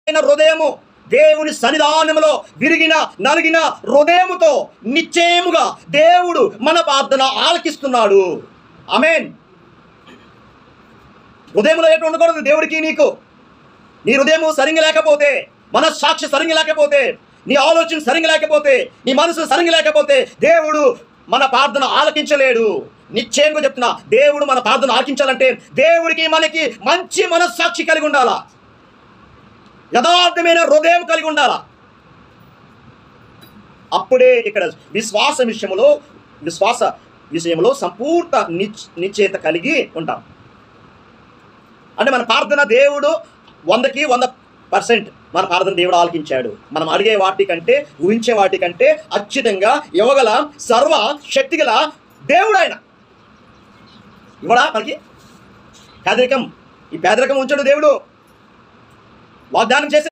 హృదయము, దేవుని సన్నిధానములో విరిగిన నలిగిన హృదయముతో నిశ్చయముగా దేవుడు మన ప్రార్థన ఆలకిస్తున్నాడు. ఆమేన్. హృదయంలో ఎటు ఉండకూడదు దేవుడికి నీకు. నీ హృదయము సరిగ్గా లేకపోతే, మనస్సాక్షి సరిగ్గా లేకపోతే, నీ ఆలోచన సరిగ్గా లేకపోతే, నీ మనసు సరిగ్గా లేకపోతే దేవుడు మన ప్రార్థన ఆలకించలేడు. నిశ్చయంగా చెప్తున్నా, దేవుడు మన ప్రార్థన ఆలకించాలంటే దేవుడికి మనకి మంచి మనస్సాక్షి కలిగి ఉండాలా, యథార్థమైన హృదయం కలిగి ఉండాలా. అప్పుడే ఇక్కడ విశ్వాస విషయంలో సంపూర్ణ నిశ్చయత కలిగి ఉంటాం. అంటే మన ప్రార్థన దేవుడు 100కి 100% మన ప్రార్థన దేవుడు ఆలకించాడు. మనం అడిగే వాటికంటే, ఊహించే వాటికంటే అత్యుతంగా ఇవ్వగల సర్వ శక్తిగల దేవుడు ఆయన. ఇవ్వడా మనకి పేదరికం? ఈ పేదరికం ఉంచాడు దేవుడు. వాగ్దానం చేసి